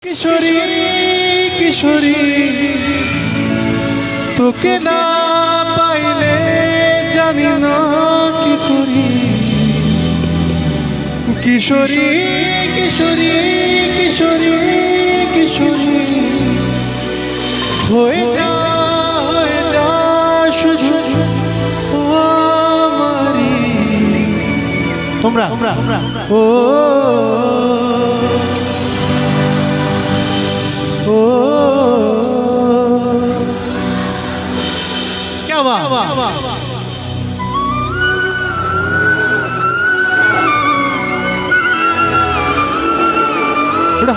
কিশোরী কিশোরী তোকে না পাইলে জানি না কি করি। কিশোরী কিশোরী কিশোরী কিশোরী হয়ে যা শুধু আমারি। তোমরা ও क्या बात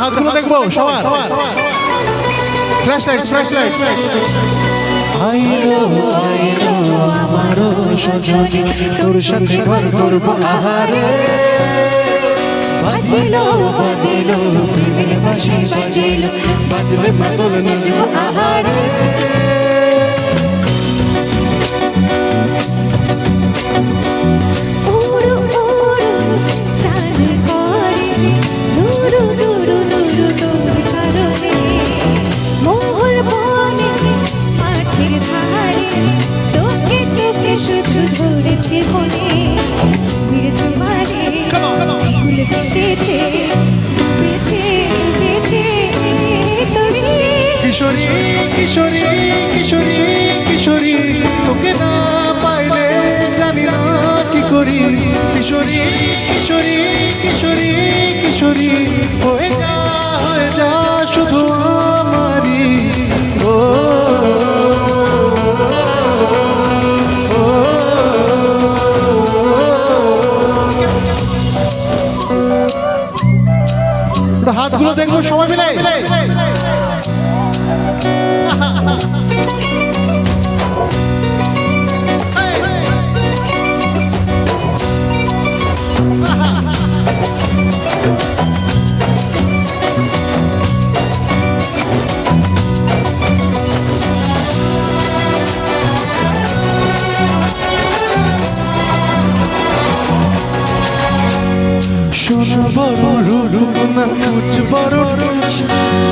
হাতগুলো দেখবো সবার। ফ্ল্যাশ লাইট আইলো আইলো আমারও সজনী তোর সাথে ঘর করব আহারে। বাজিলো বাজিলো প্রেমের বাঁশি বাজিলো বাজলে মাদল নাচব আহারে। কিশোরী কিশোরী কিশোরী কিশোরী তোকে না পাইলে জানি না কি করি। কিশোরী কিশোরী কিশোরী কিশোরী হয়ে যা শুধু আমারি। ও হাতগুলো দেখবো সবাই মিলে।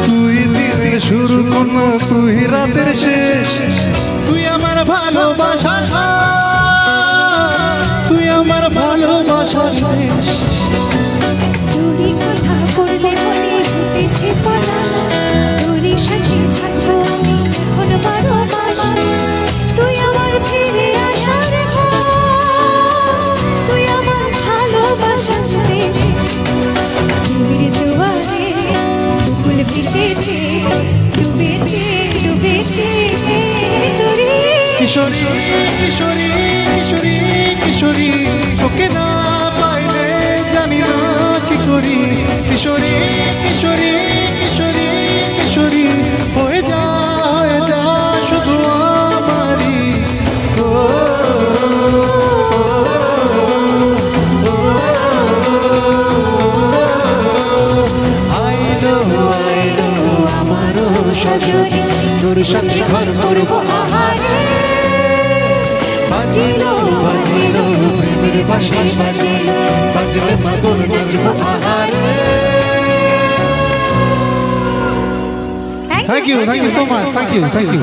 তুই দিনের শুরু কোন তুই রাতের শেষ। তুই আমার ভালোবাসা তুই আমার ভালোবাসা শেষ। তুই কথা বললে মনে হতেছে পলাশ তোরই সাথে থাকবো আমি এখন 12 মাস। তুই আমার ফিরে আসার তুই আমার ভালোবাসা শেষ। ডুবের জোয়ারে বুকুল ভেসেছে ডুবেছে ডুবেছে তোরে। কিশোরী কিশোরী কিশোরী কিশোরী তোকে না পাইলে জানি না কি করি। কিশোরী কিশোরী কিশোরী কিশোরী হয়ে যা শুধু আমারি। আইলো আইলো আমারও সজনী তোর সাথে ঘর করব আহারে। বাজিলো বাজিলো প্রেমের বাঁশি বাজিলো বাজলে মাদল নাচব আহারে। Thank you so much. Thank you.